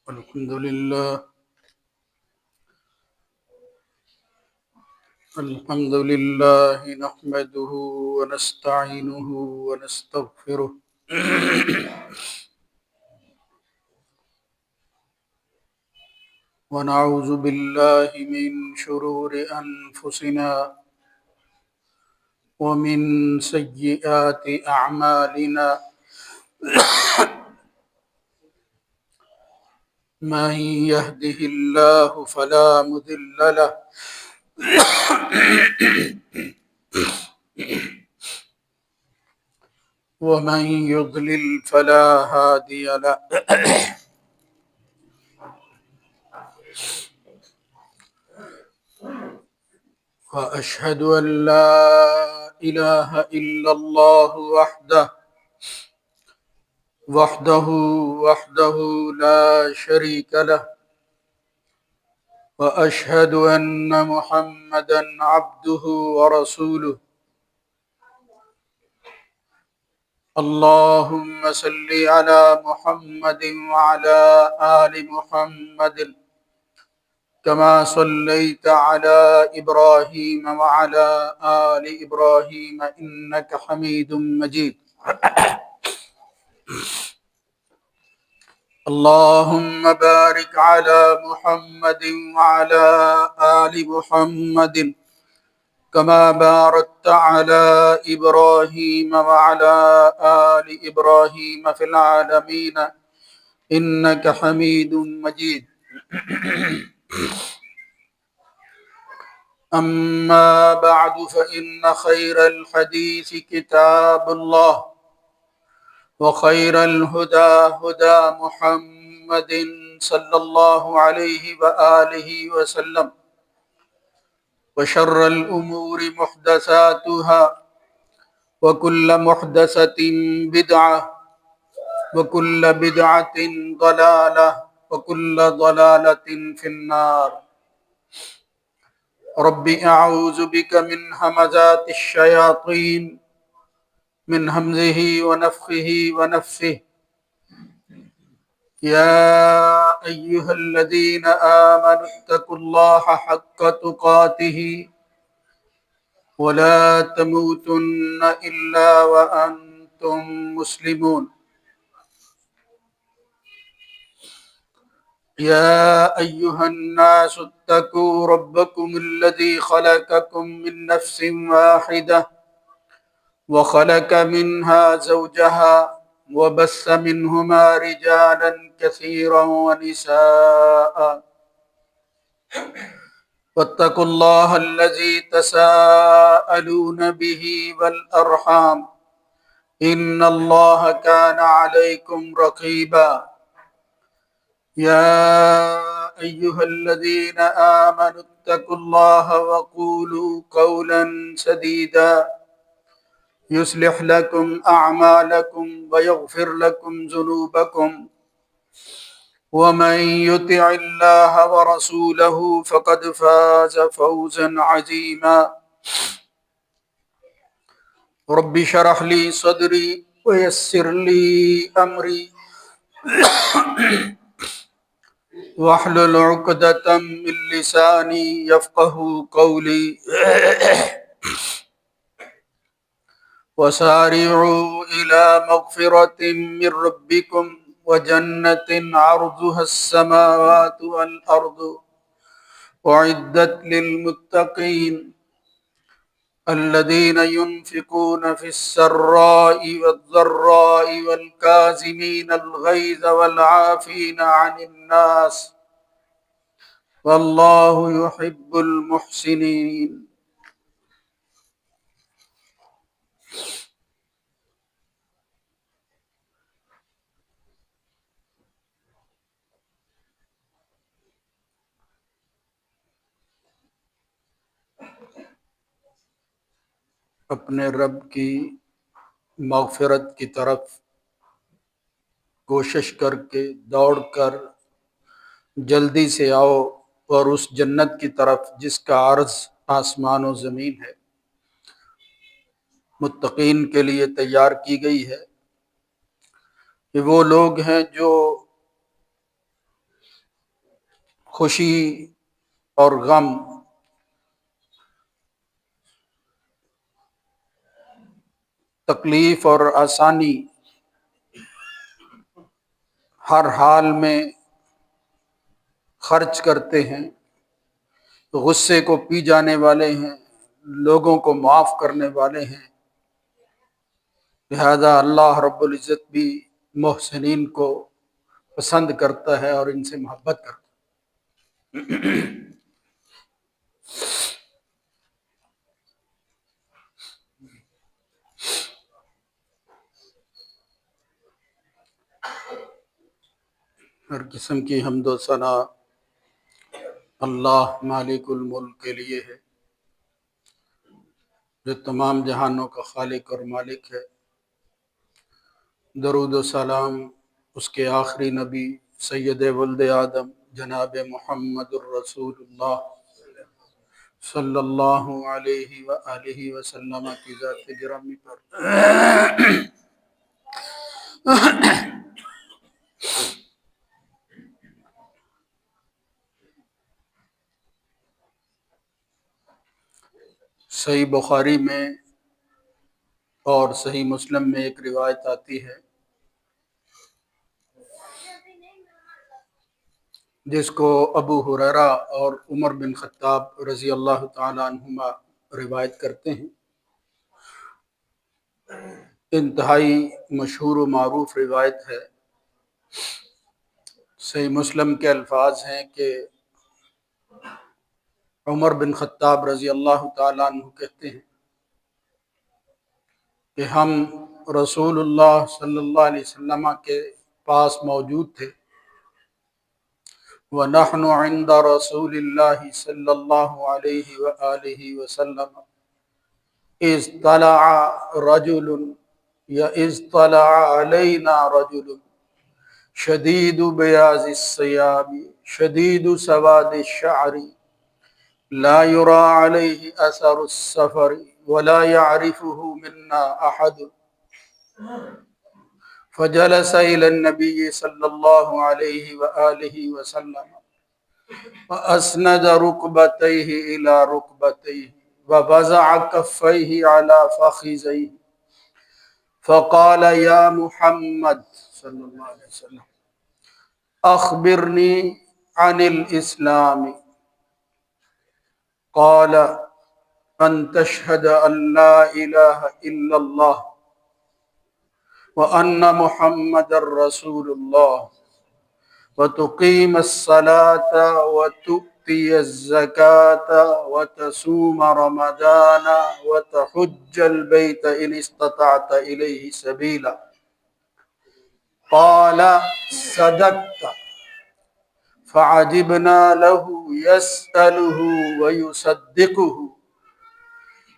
الحمد لله نحمده ونستعينه ونستغفره ونعوذ بالله من شرور أنفسنا ومن سيئات أعمالنا. من يهده الله فلا مضل له ومن يضلل فلا هادي له. وأشهد أن لا إله إلا الله وحده لا شريك له. وأشهد أن محمدا عبده ورسوله. اللهم صل على محمد وعلى آل محمد كما صليت على إبراهيم وعلى آل إبراهيم إنك حميد مجيد. اللهم بارك على محمد وعلى آل محمد كما باركت على إبراهيم وعلى آل إبراهيم في العالمين إنك حميد مجيد. أما بعد فإن خير الحديث كتاب الله وخير الهدى هدى محمد صلى الله عليه وآله وسلم وشر الأمور محدثاتها وكل محدثة بدعة وكل بدعة ضلالة وكل ضلالة في النار. رب أعوذ بك من همزات الشياطين من همزه ونفخه ونفثه. يا أيها الذين آمنوا اتقوا الله حق تقاته ولا تموتن إلا وأنتم مسلمون. يا أيها الناس اتقوا ربكم الذي خلقكم من نفس واحدة وخلق منها زوجها وبث منهما رجالا كثيرا ونساء واتقوا الله الذي تساءلون به والأرحام إن الله كان عليكم رقيبا. يا أيها الذين آمنوا اتقوا الله وقولوا قولا سديدا يصلح لكم أعمالكم ويغفر لكم ذنوبكم ومن يطع الله ورسوله فقد فاز فوزا عظيما. رب اشرح لي صدري ويسر لي أمري واحلل عقدة من لساني يفقه قولي. وسارعوا إلى مغفرة من ربكم وجنة عرضها السماوات والأرض أعدت للمتقين الذين ينفقون في السراء والضراء والكاظمين الغيظ والعافين عن الناس والله يحب المحسنين. اپنے رب کی مغفرت کی طرف کوشش کر کے دوڑ کر جلدی سے آؤ اور اس جنت کی طرف جس کا عرض آسمان و زمین ہے متقین کے لیے تیار کی گئی ہے. یہ وہ لوگ ہیں جو خوشی اور غم، تکلیف اور آسانی، ہر حال میں خرچ کرتے ہیں، غصے کو پی جانے والے ہیں، لوگوں کو معاف کرنے والے ہیں۔ لہذا اللہ رب العزت بھی محسنین کو پسند کرتا ہے اور ان سے محبت کرتا ہے۔ ہر قسم کی حمد و ثنا اللہ مالک الملک کے لیے ہے، جو تمام جہانوں کا خالق اور مالک ہے۔ درود و سلام اس کے آخری نبی سید ولد آدم جناب محمد الرسول اللہ صلی اللہ علیہ وآلہ وسلم کی ذات گرامی پر۔ صحیح بخاری میں اور صحیح مسلم میں ایک روایت آتی ہے جس کو ابو ہریرہ اور عمر بن خطاب رضی اللہ تعالی عنہما روایت کرتے ہیں۔ انتہائی مشہور و معروف روایت ہے۔ صحیح مسلم کے الفاظ ہیں کہ عمر بن خطاب رضی اللہ تعالی عنہ کہتے ہیں کہ ہم رسول اللہ صلی اللہ علیہ وسلم کے پاس موجود تھے، وَنَحْنُ عِنْدَ رَسُولِ اللَّهِ صلی اللہ علیہ وآلہ وسلم اِذْ طَلَعَ رَجُلٌ یا اِذْ طَلَعَ عَلَيْنَا رَجُلٌ شَدِيدُ بَيَاضِ الثِّيَابِ شَدِيدُ سَوَادِ الشَّعْرِ لا يرى عليه أثر السفر ولا يعرفه منا أحد، فجلس إلى النبي صلى الله عليه وآله وسلم وأسند ركبتيه إلى ركبتيه ووضع كفيه على فخذيه فقال يا محمد صلى الله عليه وسلم أخبرني عن الإسلام، قال أن تشهد أن لا إله إلا الله وأن محمد رسول الله وتقيم الصلاة وتؤتي الزكاة وتصوم رمضان وتحج البيت إن استطعت إليه سبيلا، قال صدقت، فعجبنا له يسأله ويصدقه،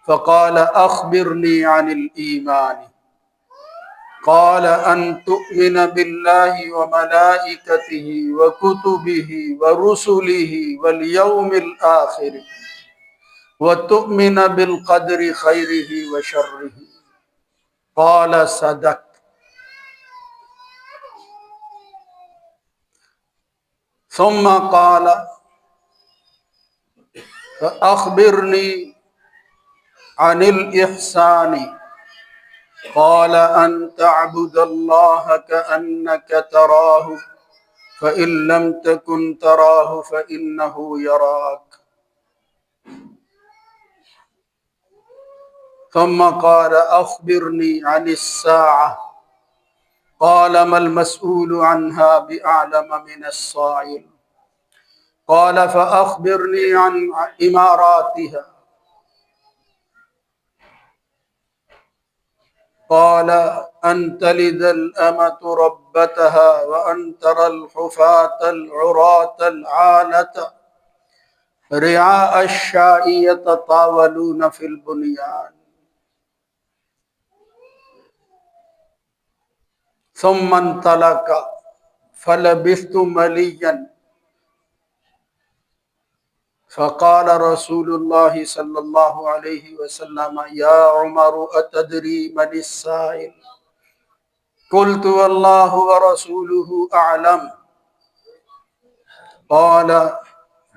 فقال أخبرني عن الإيمان، قال أن تؤمن بالله وملائكته وكتبه ورسله واليوم الآخر وتؤمن بالقدر خيره وشره، قال صدقت۔ ثم قال فأخبرني عن الإحسان، قال أن تعبد الله كأنك تراه فإن لم تكن تراه فإنه يراك، ثم قال أخبرني عن الساعة، قال ما المسؤول عنها بأعلم من السائل، قال فأخبرني عن إماراتها، قال أن تلد الأمة ربتها وأن ترى الحفاة العراة العالة رعاء الشاء يتطاولون في البنيان، ثم انطلق فلبثت مليا، فقال رسول الله صلى الله عليه وسلم يا عمر أتدري من السائل؟ قلت والله ورسوله أعلم، قال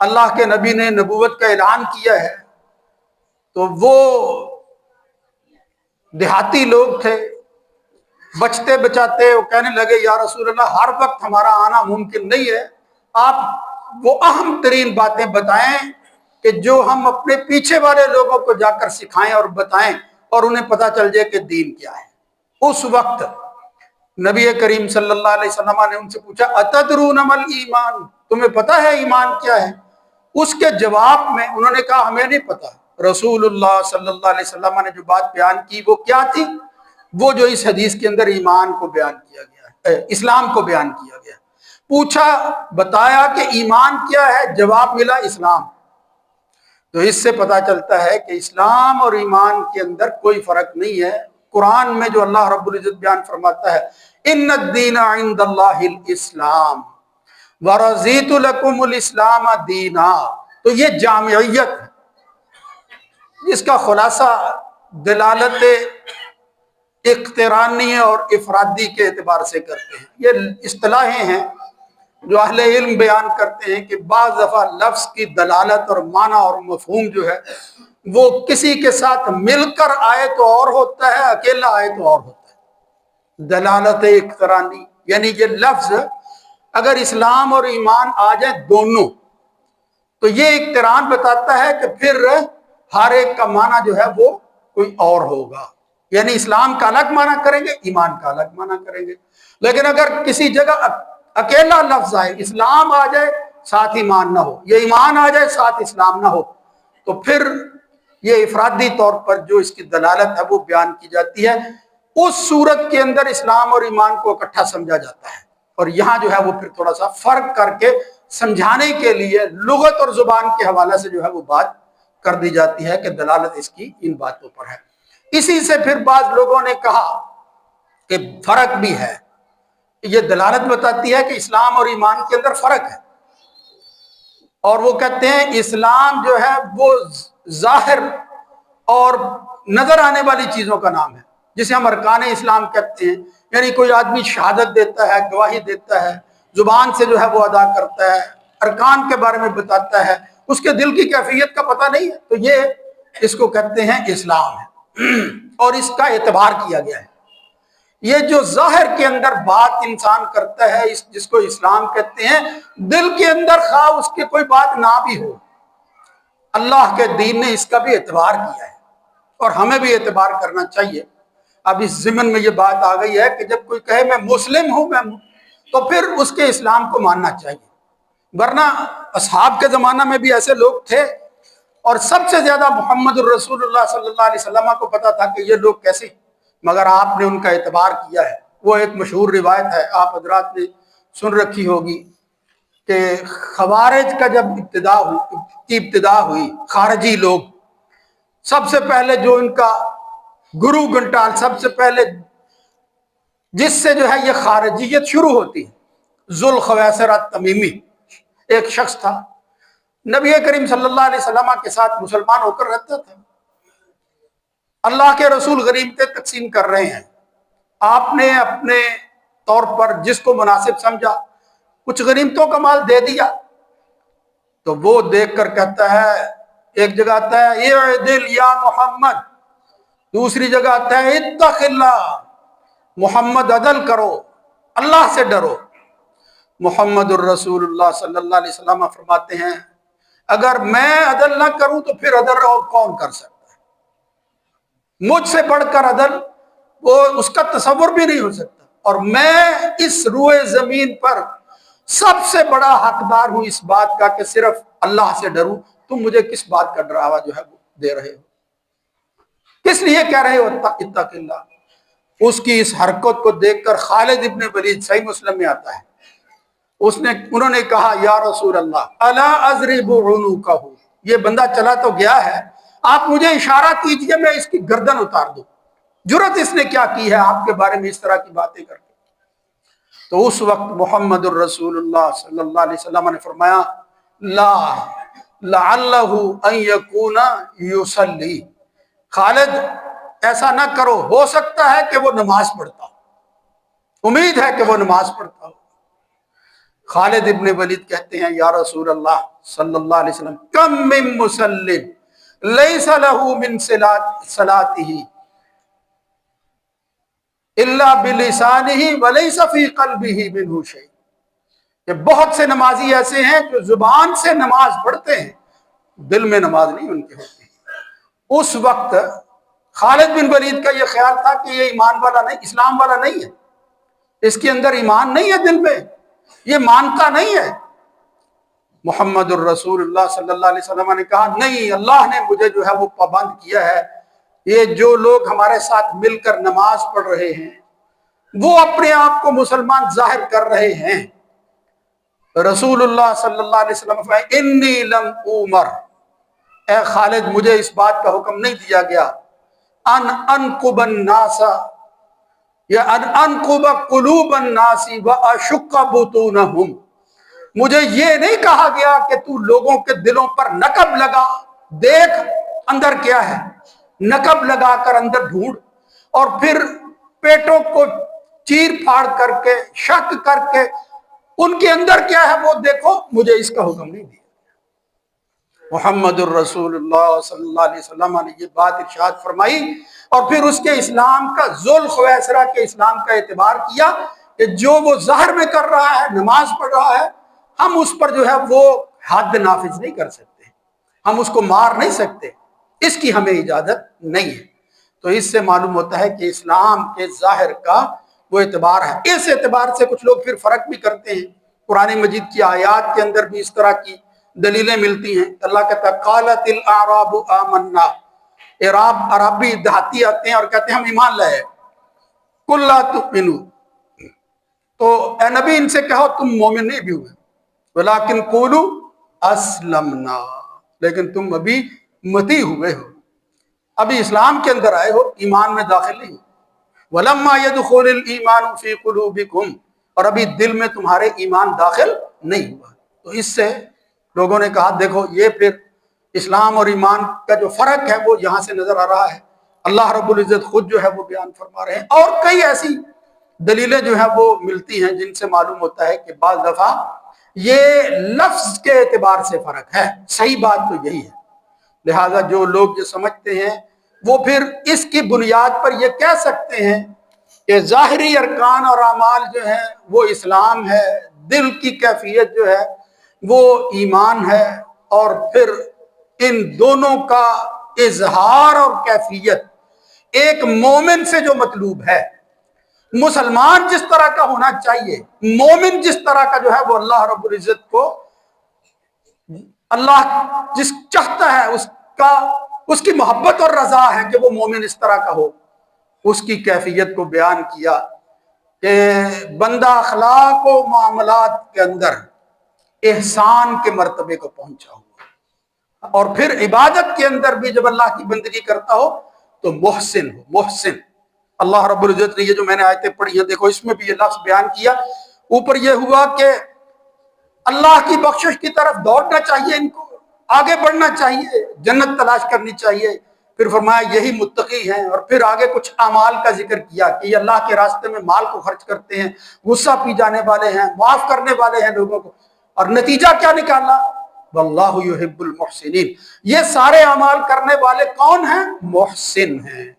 اللہ کے نبی نے نبوت کا اعلان کیا ہے تو وہ دیہاتی لوگ تھے، بچتے بچاتے وہ کہنے لگے یا رسول اللہ ہر وقت ہمارا آنا ممکن نہیں ہے، آپ وہ اہم ترین باتیں بتائیں کہ جو ہم اپنے پیچھے والے لوگوں کو جا کر سکھائیں اور بتائیں اور انہیں پتہ چل جائے کہ دین کیا ہے۔ اس وقت نبی کریم صلی اللہ علیہ وسلم نے ان سے پوچھا اتدرون مل ایمان، تمہیں پتہ ہے ایمان کیا ہے؟ اس کے جواب میں انہوں نے کہا ہمیں نہیں پتہ۔ رسول اللہ صلی اللہ علیہ وسلم نے جو بات بیان کی وہ کیا تھی؟ وہ جو اس حدیث کے اندر ایمان کو بیان کیا گیا ہے، اسلام کو بیان کیا گیا ہے۔ پوچھا، بتایا کہ ایمان کیا ہے، جواب ملا اسلام۔ تو اس سے پتہ چلتا ہے کہ اسلام اور ایمان کے اندر کوئی فرق نہیں ہے۔ قرآن میں جو اللہ رب العزت بیان فرماتا ہے ان الدین عند اللہ الاسلام ورضیت لکم الاسلام دینا، تو یہ جامعیت ہے جس کا خلاصہ دلالت اقترانی اور افرادی کے اعتبار سے کرتے ہیں۔ یہ اصطلاحیں ہیں جو اہل علم بیان کرتے ہیں کہ بعض دفعہ لفظ کی دلالت اور معنی اور مفہوم جو ہے وہ کسی کے ساتھ مل کر آئے تو اور ہوتا ہے، اکیلا آئے تو اور ہوتا ہے۔ دلالت اقترانی یعنی یہ لفظ اگر اسلام اور ایمان آ جائے دونوں تو یہ اقتران بتاتا ہے کہ پھر ہر ایک کا معنی جو ہے وہ کوئی اور ہوگا، یعنی اسلام کا الگ معنی کریں گے، ایمان کا الگ معنی کریں گے۔ لیکن اگر کسی جگہ اکیلا لفظ آئے، اسلام آ جائے ساتھ ایمان نہ ہو، یہ ایمان آ جائے ساتھ اسلام نہ ہو، تو پھر یہ افرادی طور پر جو اس کی دلالت ہے وہ بیان کی جاتی ہے۔ اس صورت کے اندر اسلام اور ایمان کو اکٹھا سمجھا جاتا ہے، اور یہاں جو ہے وہ پھر تھوڑا سا فرق کر کے سمجھانے کے لیے لغت اور زبان کے حوالے سے جو ہے وہ بات کر دی جاتی ہے کہ دلالت اس کی ان باتوں پر ہے۔ اسی سے پھر بعض لوگوں نے کہا کہ فرق بھی ہے، یہ دلالت بتاتی ہے کہ اسلام اور ایمان کے اندر فرق ہے، اور وہ کہتے ہیں اسلام جو ہے وہ ظاہر اور نظر آنے والی چیزوں کا نام ہے، جسے ہم ارکان اسلام کہتے ہیں، یعنی کوئی آدمی شہادت دیتا ہے، گواہی دیتا ہے، زبان سے جو ہے وہ ادا کرتا ہے، ارکان کے بارے میں بتاتا ہے، اس کے دل کی کیفیت کا پتہ نہیں ہے، تو یہ اس کو کہتے ہیں اسلام ہے، اور اس کا اعتبار کیا گیا ہے۔ یہ جو ظاہر کے اندر بات انسان کرتا ہے جس کو اسلام کہتے ہیں، دل کے اندر خواہ اس کے کوئی بات نہ بھی ہو، اللہ کے دین نے اس کا بھی اعتبار کیا ہے اور ہمیں بھی اعتبار کرنا چاہیے۔ اب اس ضمن میں یہ بات آ گئی ہے کہ جب کوئی کہے میں مسلم ہوں تو پھر اس کے اسلام کو ماننا چاہیے، ورنہ اصحاب کے زمانہ میں بھی ایسے لوگ تھے، اور سب سے زیادہ محمد الرسول اللہ صلی اللہ علیہ وسلم کو پتا تھا کہ یہ لوگ کیسے، مگر آپ نے ان کا اعتبار کیا ہے۔ وہ ایک مشہور روایت ہے، آپ حضرات نے سن رکھی ہوگی کہ خوارج کا جب ابتدا ہوئی، خارجی لوگ سب سے پہلے جو ان کا گرو گھنٹال، سب سے پہلے جس سے جو ہے یہ خارجیت شروع ہوتی ہے، ذوالخویصر التمیمی ایک شخص تھا، نبی کریم صلی اللہ علیہ وسلم کے ساتھ مسلمان ہو کر رہتا تھا۔ اللہ کے رسول غنیمتیں تقسیم کر رہے ہیں، آپ نے اپنے طور پر جس کو مناسب سمجھا کچھ غنیمتوں کا مال دے دیا، تو وہ دیکھ کر کہتا ہے، ایک جگہ آتا ہے اعدل یا محمد، دوسری جگہ آتا ہے اتق اللہ، محمد عدل کرو، اللہ سے ڈرو۔ محمد الرسول اللہ صلی اللہ علیہ وسلم فرماتے ہیں اگر میں عدل نہ کروں تو پھر عدل اور کون کر سکتا ہے؟ مجھ سے بڑھ کر عدل وہ اس کا تصور بھی نہیں ہو سکتا، اور میں اس روئے زمین پر سب سے بڑا حقدار ہوں اس بات کا کہ صرف اللہ سے ڈروں، تم مجھے کس بات کا ڈراوا جو ہے وہ دے رہے ہو، کس لیے کہہ رہے ہو اتق اللہ؟ اس کی اس حرکت کو دیکھ کر خالد ابن ولید، صحیح مسلم میں آتا ہے، انہوں نے کہا یا رسول اللہ الا اضرب عنقہ، یہ بندہ چلا تو گیا ہے، آپ مجھے اشارہ کیجئے میں اس کی گردن اتار دوں، جرت اس نے کیا کی ہے آپ کے بارے میں اس طرح کی باتیں کر کے؟ تو اس وقت محمد الرسول اللہ صلی اللہ علیہ وسلم نے فرمایا لا لعلہ ان یکون یصلی، خالد ایسا نہ کرو، ہو سکتا ہے کہ وہ نماز پڑھتا ہو، امید ہے کہ وہ نماز پڑھتا ہو۔ خالد ابن ولید کہتے ہیں یا رسول اللہ صلی اللہ علیہ وسلم کم من مسلم لیس له من صلاته الا بلسانه وليس في قلبه منه شيء، کہ بہت سے نمازی ایسے ہیں جو زبان سے نماز پڑھتے ہیں، دل میں نماز نہیں ان کے ہوتی۔ اس وقت خالد بن ولید کا یہ خیال تھا کہ یہ ایمان والا نہیں، اسلام والا نہیں ہے، اس کے اندر ایمان نہیں ہے، دل میں یہ مانتا نہیں ہے۔ محمد الرسول اللہ صلی اللہ علیہ وسلم نے کہا نہیں، اللہ نے مجھے جو ہے وہ پابند کیا ہے، یہ جو لوگ ہمارے ساتھ مل کر نماز پڑھ رہے ہیں وہ اپنے آپ کو مسلمان ظاہر کر رہے ہیں۔ رسول اللہ صلی اللہ علیہ وسلم فرمائے انی لم عمر، اے خالد مجھے اس بات کا حکم نہیں دیا گیا ان انقب الناس یا ان انقب قلوب الناس واشق بطونہم، مجھے یہ نہیں کہا گیا کہ تو لوگوں کے دلوں پر نقب لگا، دیکھ اندر کیا ہے، نقب لگا کر اندر ڈھونڈ، اور پھر پیٹوں کو چیر پھاڑ کر کے شک کر کے ان کے اندر کیا ہے وہ دیکھو، مجھے اس کا حکم نہیں دیا۔ محمد الرسول اللہ صلی اللہ علیہ وسلم نے یہ بات ارشاد فرمائی، اور پھر اس کے اسلام کا ذوالخویسرہ کے اسلام کا اعتبار کیا کہ جو وہ ظاہر میں کر رہا ہے، نماز پڑھ رہا ہے، ہم اس پر جو ہے وہ حد نافذ نہیں کر سکتے، ہم اس کو مار نہیں سکتے، اس کی ہمیں اجازت نہیں ہے۔ تو اس سے معلوم ہوتا ہے کہ اسلام کے ظاہر کا وہ اعتبار ہے۔ اس اعتبار سے کچھ لوگ پھر فرق بھی کرتے ہیں، قرآن مجید کی آیات کے اندر بھی اس طرح کی دلیلیں ملتی ہیں۔ اللہ کہتا ہے قالت الاعراب آمنا، عرابی دیہاتی آتے ہیں اور کہتے ہیں ہم ایمان لائے، قل لا تؤمنوا، تو اے نبی ان سے کہو تم مومن نہیں بھی ہوئے، ولیکن قولوا اسلمنا، لیکن تم ابھی متی ہوئے ہو، ابھی اسلام کے اندر آئے ہو، ایمان میں داخل نہیں ہو۔ وَلَمَّا يَدْخُلِ الْإِيمَانُ فِي قُلُوبِكُمْ، اور ابھی دل میں تمہارے ایمان داخل نہیں ہوا۔ تو اس سے لوگوں نے کہا دیکھو یہ پھر اسلام اور ایمان کا جو فرق ہے وہ یہاں سے نظر آ رہا ہے، اللہ رب العزت خود جو ہے وہ بیان فرما رہے ہیں۔ اور کئی ایسی دلیلیں جو ہیں وہ ملتی ہیں جن سے معلوم ہوتا ہے کہ بعض دفعہ یہ لفظ کے اعتبار سے فرق ہے، صحیح بات تو یہی ہے۔ لہٰذا جو لوگ یہ سمجھتے ہیں وہ پھر اس کی بنیاد پر یہ کہہ سکتے ہیں کہ ظاہری ارکان اور اعمال جو ہیں وہ اسلام ہے، دل کی کیفیت جو ہے وہ ایمان ہے، اور پھر ان دونوں کا اظہار اور کیفیت ایک مومن سے جو مطلوب ہے، مسلمان جس طرح کا ہونا چاہیے، مومن جس طرح کا جو ہے وہ اللہ رب العزت کو اللہ جس چاہتا ہے اس کی محبت اور رضا ہے کہ وہ مومن اس طرح کا ہو، اس کی کیفیت کو بیان کیا کہ بندہ اخلاق و معاملات کے اندر احسان کے مرتبے کو پہنچا ہوا، اور پھر عبادت کے اندر بھی جب اللہ کی بندگی کرتا ہو تو محسن ہو، محسن۔ اللہ رب العزت نے یہ جو میں نے آیتیں پڑھی ہیں دیکھو اس میں بھی یہ لفظ بیان کیا، اوپر یہ ہوا کہ اللہ کی بخشش کی طرف دوڑنا چاہیے، ان کو آگے بڑھنا چاہیے، جنت تلاش کرنی چاہیے، پھر فرمایا یہی متقی ہیں، اور پھر آگے کچھ اعمال کا ذکر کیا کہ یہ اللہ کے راستے میں مال کو خرچ کرتے ہیں، غصہ پی جانے والے ہیں، معاف کرنے والے ہیں لوگوں کو، اور نتیجہ کیا نکالا؟ واللہ یحب المحسنین، یہ سارے اعمال کرنے والے کون ہیں؟ محسن ہیں۔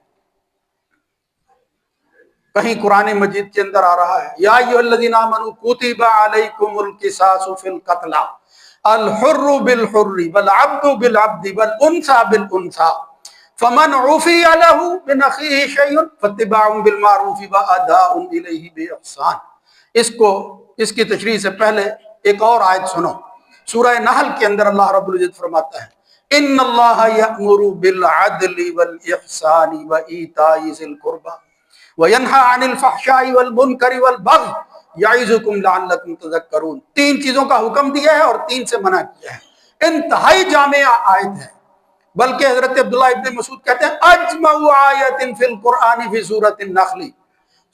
کہیں قرآن مجید کے اندر آ رہا ہے یا ایھا الذین آمنوا کتب علیکم القصاص فی القتلی الحر بالحر والعبد بالعبد والانثى بالانثى فمن عفی له من اخیہ شیء فاتباع بالمعروف واداء الیہ باحسان۔ اس کی تشریح سے پہلے ایک اور آیت سنو، سورہ نحل کے اندر اللہ رب العزت فرماتا ہے ان اللہ یأمر بالعدل والاحسان وایتاء ذی القربى وَيَنْهَى عَنِ الْفَحْشَاءِ وَالْمُنْكَرِ وَالْبَغْيِ يَعِظُكُمْ لَعَلَّكُمْ تَذَكَّرُونَ، تین چیزوں کا حکم دیا ہے اور تین سے منع کیا ہے، انتہائی جامع آیت ہے۔ بلکہ حضرت عبداللہ ابن مسعود کہتے ہیں اجمع آیت فی القرآن فی سورۃ النحل،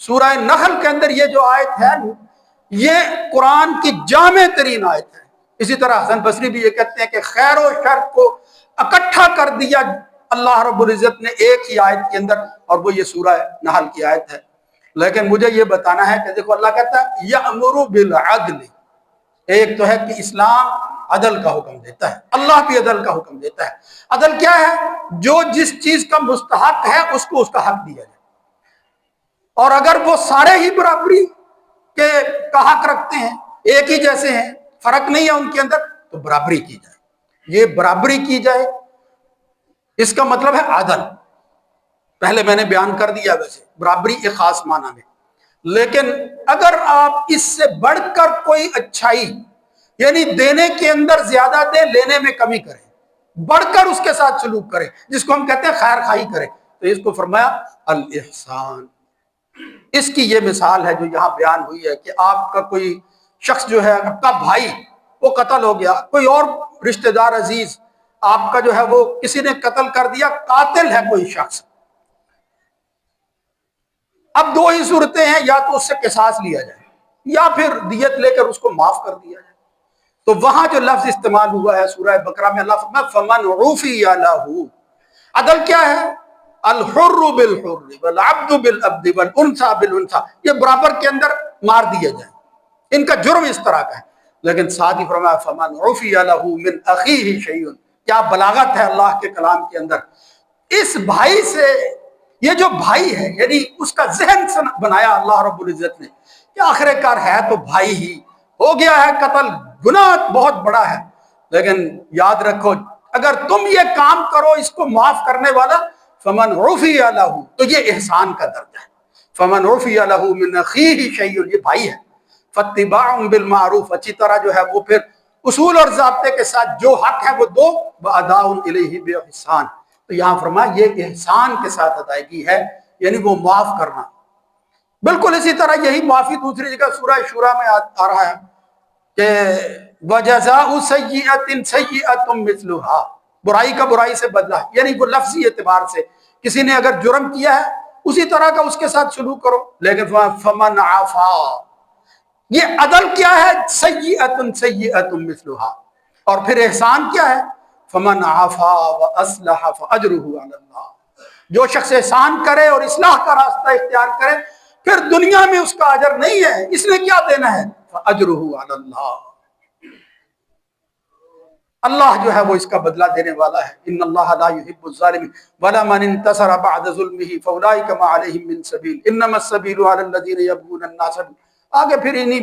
سورہ نحل کے اندر یہ جو آیت ہے یہ قرآن کی جامع ترین آیت ہے۔ اسی طرح حسن بصری بھی یہ کہتے ہیں کہ خیر و شر کو اکٹھا کر دیا اللہ رب العزت نے ایک ہی آیت کے اندر، اور وہ یہ سورہ نحل کی آیت ہے۔ لیکن مجھے یہ بتانا ہے کہ دیکھو اللہ کہتا ہے یأمر بالعدل، ایک تو ہے کہ اسلام عدل کا حکم دیتا ہے، اللہ بھی عدل کا حکم دیتا ہے۔ عدل کیا ہے؟ جو جس چیز کا مستحق ہے اس کو اس کا حق دیا جائے، اور اگر وہ سارے ہی برابری کے کا حق رکھتے ہیں، ایک ہی جیسے ہیں، فرق نہیں ہے ان کے اندر، تو برابری کی جائے۔ یہ برابری کی جائے اس کا مطلب ہے عدل۔ پہلے میں نے بیان کر دیا، ویسے برابری ایک خاص معنی میں، لیکن اگر آپ اس سے بڑھ کر کوئی اچھائی، یعنی دینے کے اندر زیادہ دے، لینے میں کمی کریں، بڑھ کر اس کے ساتھ سلوک کریں، جس کو ہم کہتے ہیں خیر خواہی کریں، تو اس کو فرمایا الاحسان۔ اس کی یہ مثال ہے جو یہاں بیان ہوئی ہے کہ آپ کا کوئی شخص جو ہے، آپ کا بھائی وہ قتل ہو گیا، کوئی اور رشتہ دار عزیز آپ کا جو ہے وہ کسی نے قتل کر دیا، قاتل ہے کوئی شخص۔ اب دو ہی صورتیں ہیں، یا تو اس سے قصاص لیا جائے یا پھر دیت لے کر اس کو معاف کر دیا جائے۔ تو وہاں جو لفظ استعمال ہوا ہے سورہ بقرہ میں، اللہ فرمایا فمن عفی لہ۔ عدل کیا ہے؟ الحر بالحر والعبد بالعبد والانثى بالانثى، یہ برابر کے اندر مار دیا جائے، ان کا جرم اس طرح کا ہے۔ لیکن ساتھ ہی فرمایا فمن عفی لہ من اخیہ شیء۔ کیا بلاغت ہے اللہ کے کلام کے اندر! اس بھائی سے، یہ جو بھائی ہے، یعنی اس کا ذہن بنایا اللہ رب العزت نے کہ آخر کار ہے تو بھائی ہی، ہو گیا ہے قتل، گناہ بہت بڑا ہے، لیکن یاد رکھو اگر تم یہ کام کرو اس کو معاف کرنے والا، فمن عفی لہ، تو یہ احسان کا درجہ ہے۔ فمن عفی لہ من اخیہ شیء، یہ بھائی ہے، فاتباع بالمعروف، اچھی طرح جو ہے وہ پھر اصول اور ضابطے کے ساتھ جو حق ہے وہ دو، واداء الیہ باحسان۔ تو یہاں فرمایا یہ احسان کے ساتھ ادائیگی ہے، یعنی وہ معاف کرنا۔ بالکل اسی طرح یہی معافی دوسری جگہ سورہ شورى میں آ رہا ہے کہ وَجَزَاءُ سَيِّئَةٍ سَيِّئَةٌ مِثْلُهَا، برائی کا برائی سے بدلہ، یعنی وہ لفظی اعتبار سے کسی نے اگر جرم کیا ہے اسی طرح کا اس کے ساتھ سلوک کرو۔ لیکن فَمَنْ عَفَا، یہ عدل کیا ہے؟ سَيِّئَةٌ سَيِّئَةٌ مِثْلُهَا۔ اور پھر احسان کیا ہے؟ فَمَنْ عَفَا وَأَصْلَحَ فَأَجْرُهُ عَلَى اللَّهِ۔ جو شخص احسان کرے اور اصلاح کا راستہ اختیار کرے، پھر دنیا میں اس کا اجر نہیں ہے، اس نے کیا دینا ہے؟ فَأَجْرُهُ عَلَى اللَّهِ، اللہ جو ہے وہ اس کا بدلہ دینے والا ہے۔ ان اللہ لا يحب الظالمین وَلَمَنِ انتصر بعد ظلمه فَأُولَٰئِكَ مَا عَلَيْهِم مِّن سَبِيلٍ إِنَّمَا السَّبِيلُ عَلَى الَّذِينَ يَبْغُونَ النَّاسَ، آگے پھر انہی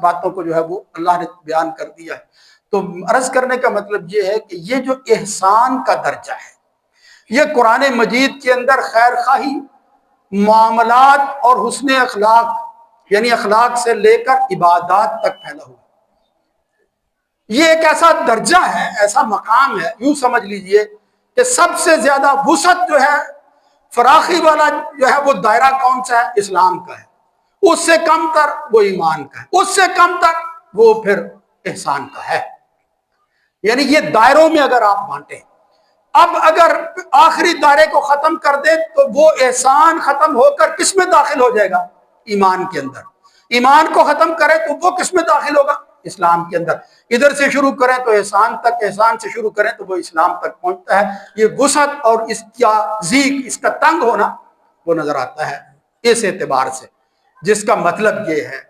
باتوں کو جو ہے وہ اللہ نے بیان کر دیا ہے۔ تو عرض کرنے کا مطلب یہ ہے کہ یہ جو احسان کا درجہ ہے، یہ قرآن مجید کے اندر خیر خواہی، معاملات اور حسن اخلاق، یعنی اخلاق سے لے کر عبادات تک پھیلا ہوا۔ یہ ایک ایسا درجہ ہے، ایسا مقام ہے، یوں سمجھ لیجئے کہ سب سے زیادہ وسعت جو ہے، فراخی والا جو ہے وہ دائرہ کون سا ہے؟ اسلام کا ہے۔ اس سے کم تر وہ ایمان کا ہے، اس سے کم تر وہ پھر احسان کا ہے۔ یعنی یہ دائروں میں اگر آپ بانٹیں، اب اگر آخری دائرے کو ختم کر دیں تو وہ احسان ختم ہو کر کس میں داخل ہو جائے گا؟ ایمان کے اندر۔ ایمان کو ختم کریں تو وہ کس میں داخل ہوگا؟ اسلام کے اندر۔ ادھر سے شروع کریں تو احسان تک، احسان سے شروع کریں تو وہ اسلام تک پہنچتا ہے۔ یہ وسعت اور اس کا ضیق، اس کا تنگ ہونا وہ نظر آتا ہے اس اعتبار سے، جس کا مطلب یہ ہے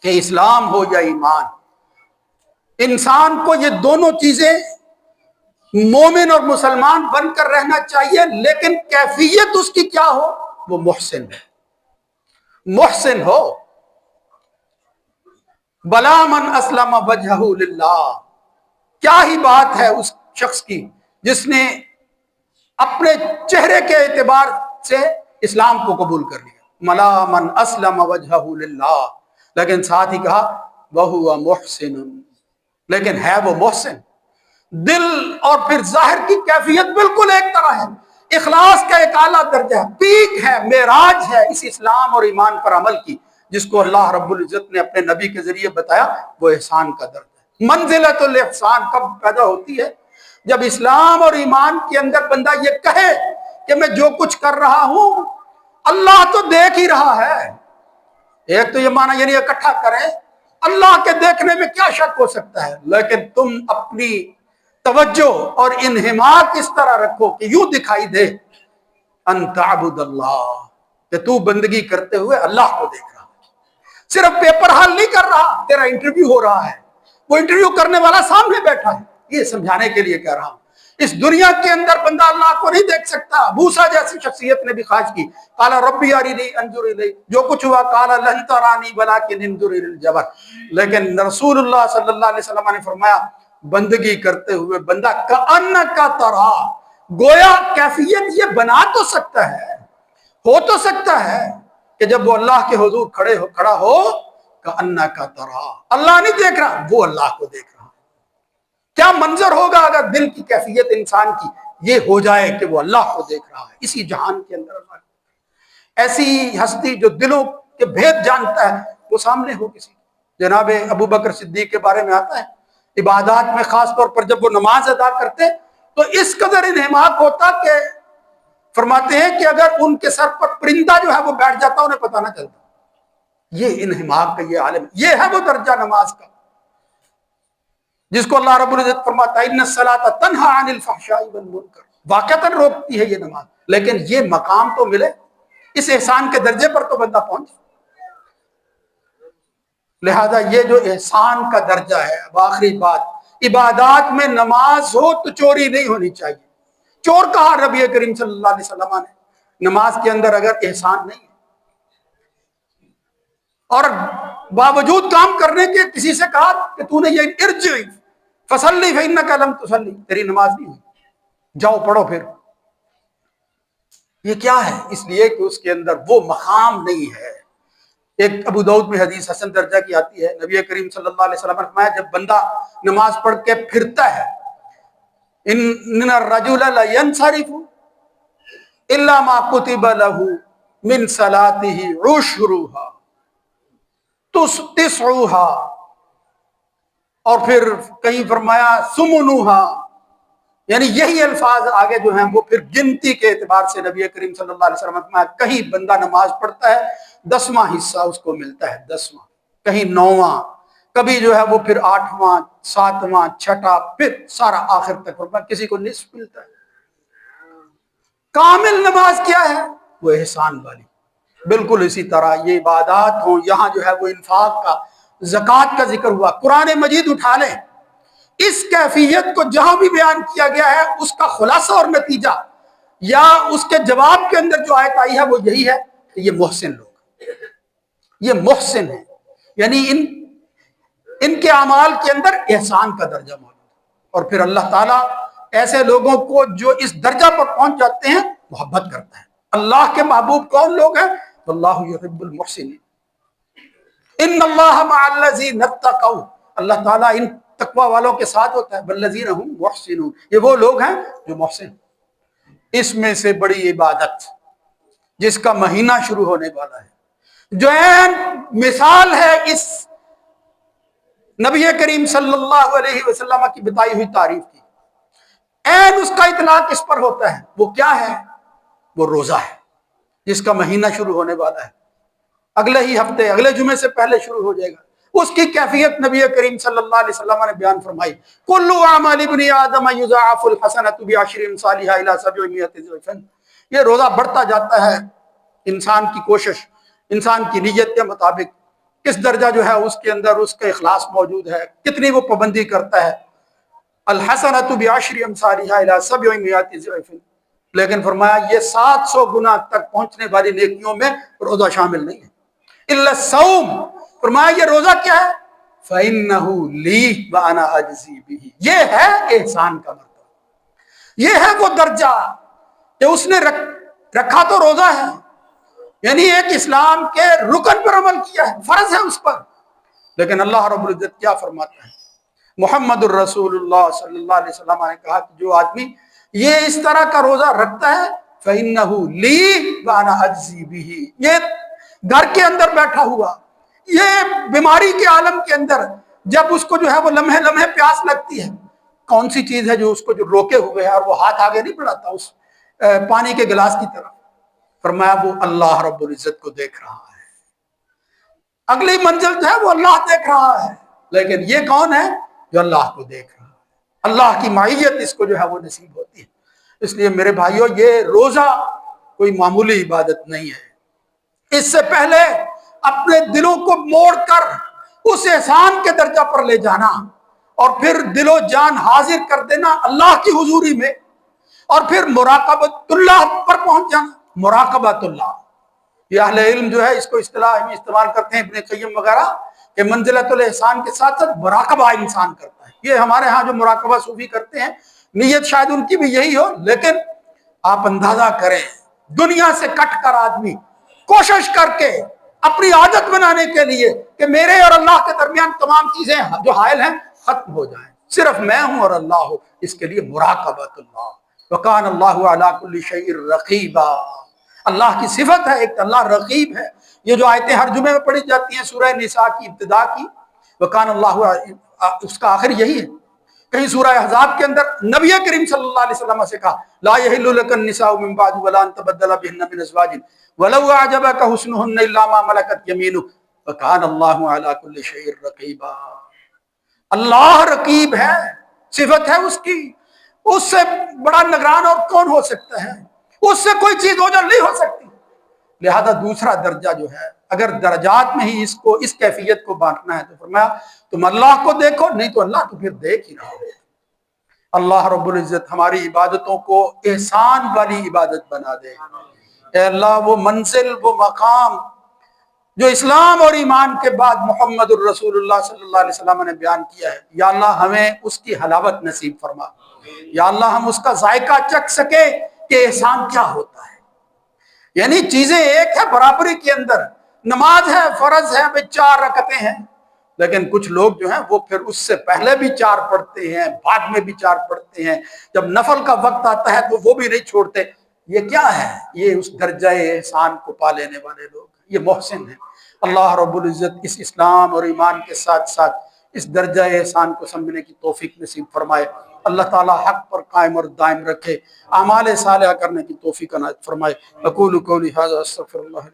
کہ اسلام ہو یا ایمان، انسان کو یہ دونوں چیزیں مومن اور مسلمان بن کر رہنا چاہیے، لیکن کیفیت اس کی کیا ہو؟ وہ محسن ہے، محسن ہو۔ بلا من اسلم وجہہ للہ، کیا ہی بات ہے اس شخص کی جس نے اپنے چہرے کے اعتبار سے اسلام کو قبول کر لیا۔ ملا من اسلم وجہہ للہ، لیکن ساتھ ہی کہا وہو محسن، لیکن ہے وہ محسن۔ دل اور پھر ظاہر کی کیفیت بالکل ایک طرح ہے، اخلاص کا ایک اعلیٰ درجہ ہے، پیک ہے، معراج ہے اس اسلام اور ایمان پر عمل کی، جس کو اللہ رب العزت نے اپنے نبی کے ذریعے بتایا، وہ احسان کا درجہ ہے۔ منزلۃ الاحسان کب پیدا ہوتی ہے؟ جب اسلام اور ایمان کے اندر بندہ یہ کہے کہ میں جو کچھ کر رہا ہوں اللہ تو دیکھ ہی رہا ہے۔ ایک تو یہ معنی یعنی اکٹھا کریں، اللہ کے دیکھنے میں کیا شک ہو سکتا ہے، لیکن تم اپنی توجہ اور انہماک اس طرح رکھو کہ یوں دکھائی دے ان تعبد اللہ، کہ تو بندگی کرتے ہوئے اللہ کو دیکھ رہا ہے۔ صرف پیپر حل نہیں کر رہا، تیرا انٹرویو ہو رہا ہے، وہ انٹرویو کرنے والا سامنے بیٹھا ہے. یہ سمجھانے کے لیے کہہ رہا ہوں. اس دنیا کے اندر بندہ اللہ کو نہیں دیکھ سکتا. موسیٰ جیسی شخصیت نے بھی خواہش کی، قال ربی ارنی انظر الیک، جو کچھ ہوا قال لن ترانی ولکن انظر الی الجبل. لیکن رسول اللہ صلی اللہ علیہ وسلم نے فرمایا بندگی کرتے ہوئے بندہ کأنک ترا، گویا کیفیت یہ بنا تو سکتا ہے، ہو تو سکتا ہے کہ جب وہ اللہ کے حضور کھڑا ہو کأنک ترا، اللہ نہیں دیکھ رہا، وہ اللہ کو دیکھ رہا. کیا منظر ہوگا اگر دل کی کیفیت انسان کی یہ ہو جائے کہ وہ اللہ کو دیکھ رہا ہے اسی جہان کے اندر. اللہ ایسی ہستی جو دلوں کے بھید جانتا ہے وہ سامنے ہو کسی. جناب ابو بکر صدیق کے بارے میں آتا ہے عبادات میں خاص طور پر جب وہ نماز ادا کرتے تو اس قدر انہماک ہوتا کہ فرماتے ہیں کہ اگر ان کے سر پر پرندہ جو ہے وہ بیٹھ جاتا انہیں پتہ نہ چلتا. یہ انہماک کا یہ عالم، یہ ہے وہ درجہ نماز کا جس کو اللہ رب العزت فرماتا ہے ان الصلاۃ تنہی عن الفحشاء والمنکر. واقعتاً روکتی ہے یہ نماز، لیکن یہ مقام تو ملے، اس احسان کے درجے پر تو بندہ پہنچے. لہذا یہ جو احسان کا درجہ ہے. اب آخری بات، عبادات میں نماز ہو تو چوری نہیں ہونی چاہیے. چور کہا نبی کریم صلی اللہ علیہ وسلم نے نماز کے اندر اگر احسان نہیں ہے اور باوجود کام کرنے کے کسی سے کہا کہ تو نے یہ ارجع فصلی فإنک لم تصلی، تیری نماز نہیں ہوئی، جاؤ پڑھو پھر. یہ کیا ہے؟ اس لیے کہ اس کے اندر وہ مقام نہیں ہے. ایک ابو داؤد میں حدیث حسن درجہ کی آتی ہے، نبی کریم صلی اللہ علیہ وسلم نے فرمایا جب بندہ نماز پڑھ کے پھرتا ہے ان الرجل لینصرف الا ما كتب له من صلاته عشرها تسعها، اور پھر کہیں فرمایا سمنوہا، یعنی یہی الفاظ آگے جو ہیں وہ پھر گنتی کے اعتبار سے نبی کریم صلی اللہ علیہ وسلم نے فرمایا کہیں بندہ نماز پڑھتا ہے 10واں حصہ اس کو ملتا ہے، 10واں، کہیں 9واں، کبھی جو ہے وہ پھر 8واں 7واں 6واں، پھر سارا آخر تک فرمایا کسی کو نصف ملتا ہے. کامل نماز کیا ہے؟ وہ احسان والی. بالکل اسی طرح یہ عبادات ہوں، یہاں جو ہے وہ انفاق کا زکوٰۃ کا ذکر ہوا، قرآن مجید اٹھا لیں، اس کیفیت کو جہاں بھی بیان کیا گیا ہے اس کا خلاصہ اور نتیجہ یا اس کے جواب کے اندر جو آیت آئی ہے وہ یہی ہے کہ یہ محسن لوگ، یہ محسن ہیں، یعنی ان کے اعمال کے اندر احسان کا درجہ موجود ہے. اور پھر اللہ تعالیٰ ایسے لوگوں کو جو اس درجہ پر پہنچ جاتے ہیں محبت کرتا ہے. اللہ کے محبوب کون لوگ ہیں؟ اللہ یحب المحسنین. ان اللہ مع الذین اتقوا، اللہ تعالیٰ ان تقوی والوں کے ساتھ ہوتا ہے. والذین هم محسنون، یہ وہ لوگ ہیں جو محسن. اس میں سے بڑی عبادت جس کا مہینہ شروع ہونے والا ہے، جو عین مثال ہے اس نبی کریم صلی اللہ علیہ وسلم کی بتائی ہوئی تعریف کی، عین اس کا اطلاق اس پر ہوتا ہے. وہ کیا ہے؟ وہ روزہ ہے جس کا مہینہ شروع ہونے والا ہے، اگلے ہی ہفتے، اگلے جمعے سے پہلے شروع ہو جائے گا. اس کی کیفیت نبی کریم صلی اللہ علیہ وسلم نے بیان فرمائی، کل اعمال ابن آدم یضاعف الحسنۃ بعشر امثالها الى 700 ضعف. یہ روزہ بڑھتا جاتا ہے، انسان کی کوشش، انسان کی نیت کے مطابق کس درجہ جو ہے اس کے اندر اس کا اخلاص موجود ہے، کتنی وہ پابندی کرتا ہے. الحسنۃ بعشر امثالها الى 700 ضعف. لیکن فرمایا یہ 700 گنا تک پہنچنے والی نیکیوں میں روزہ شامل نہیں ہے. الا الصوم، فرمایا یہ روزہ کیا ہے؟ فَإِنَّهُ لِي وَأَنَا أَجْزِي بِهِ. یہ ہے احسان کا مرتبہ، یہ ہے وہ درجہ کہ اس نے رکھا تو روزہ ہے، یعنی ایک اسلام کے رکن پر عمل کیا ہے، فرض ہے اس پر. لیکن اللہ رب العزت کیا فرماتا ہے؟ محمد الرسول اللہ صلی اللہ علیہ وسلم نے کہا کہ جو آدمی یہ اس طرح کا روزہ رکھتا ہے فَإِنَّهُ لِي وَأَنَا أَجْزِي بِهِ. یہ گھر کے اندر بیٹھا ہوا، یہ بیماری کے عالم کے اندر جب اس کو جو ہے وہ لمحے لمحے پیاس لگتی ہے، کون سی چیز ہے جو اس کو جو روکے ہوئے ہے اور وہ ہاتھ آگے نہیں بڑھاتا اس پانی کے گلاس کی طرف؟ فرمایا وہ اللہ رب العزت کو دیکھ رہا ہے، اگلی منزل جو ہے وہ اللہ دیکھ رہا ہے. لیکن یہ کون ہے جو اللہ کو دیکھ رہا ہے؟ اللہ کی معیت اس کو جو ہے وہ نصیب ہوتی ہے. اس لیے میرے بھائیوں یہ روزہ کوئی معمولی عبادت نہیں ہے. اس سے پہلے اپنے دلوں کو موڑ کر اس احسان کے درجہ پر لے جانا اور پھر دل و جان حاضر کر دینا اللہ کی حضوری میں، اور پھر مراقبۃ اللہ پر پہنچ جانا۔ مراقبۃ اللہ، یہ اہل علم جو ہے اس کو اصطلاح میں استعمال کرتے ہیں، ابن قیم وغیرہ، کہ منزلۃ الاحسان کے ساتھ ساتھ مراقبہ انسان کرتا ہے۔ یہ ہمارے ہاں جو مراقبہ صوفی کرتے ہیں، نیت شاید ان کی بھی یہی ہو، لیکن آپ اندازہ کریں دنیا سے کٹ کر آدمی کوشش کر کے اپنی عادت بنانے کے لیے کہ میرے اور اللہ کے درمیان تمام چیزیں جو حائل ہیں ختم ہو جائیں، صرف میں ہوں اور اللہ ہو، اس کے لیے مراقبۃ اللہ۔ وکان اللہ علی کل شیء رقیبا، اللہ کی صفت ہے ایک، اللہ رقیب ہے۔ یہ جو آیتیں ہر جمعے میں پڑھی جاتی ہیں سورہ نساء کی ابتدا کی، وکان اللہ، اس کا آخر یہی ہے۔ کہیں سورہ احزاب کے اندر نبی کریم صلی اللہ علیہ وسلم سے کہا لا یحل لک النساء من بعد ولا ان تبدل بهن من ازواج ولو اعجبك حسنهن الا ما ملكت يمينك وكان الله على كل شيء رقيبا۔ اللہ رقیب ہے، صفت ہے اس کی، اس سے بڑا نگران اور کون ہو سکتا ہے، اس سے کوئی چیز اوجھل نہیں ہو سکتی۔ لہذا دوسرا درجہ جو ہے، اگر درجات میں ہی اس کیفیت کو بانٹنا ہے تو فرمایا تم اللہ کو دیکھو، نہیں تو اللہ تو پھر دیکھ ہی رہا ہو۔ اللہ رب العزت ہماری عبادتوں کو احسان والی عبادت بنا دے۔ اے اللہ وہ منزل، وہ مقام جو اسلام اور ایمان کے بعد محمد الرسول اللہ صلی اللہ علیہ وسلم نے بیان کیا ہے، یا اللہ ہمیں اس کی حلاوت نصیب فرما، یا اللہ ہم اس کا ذائقہ چکھ سکے کہ احسان کیا ہوتا ہے۔ یعنی چیزیں ایک ہے برابری کے اندر، نماز ہے، فرض ہے، 4 رکعتیں ہیں، لیکن کچھ لوگ جو ہیں وہ پھر اس سے پہلے بھی 4 پڑھتے ہیں، بعد میں بھی 4 پڑھتے ہیں، جب نفل کا وقت آتا ہے تو وہ بھی نہیں چھوڑتے۔ یہ کیا ہے؟ یہ اس درجہ احسان کو پا لینے والے لوگ، یہ محسن ہیں۔ اللہ رب العزت اس اسلام اور ایمان کے ساتھ ساتھ اس درجہ احسان کو سمجھنے کی توفیق نصیب فرمائے۔ اللہ تعالی حق پر قائم اور دائم رکھے، اعمال صالحہ کرنے کی توفیق عنایت فرمائے۔ اقول قولی ھذا استغفر اللہ۔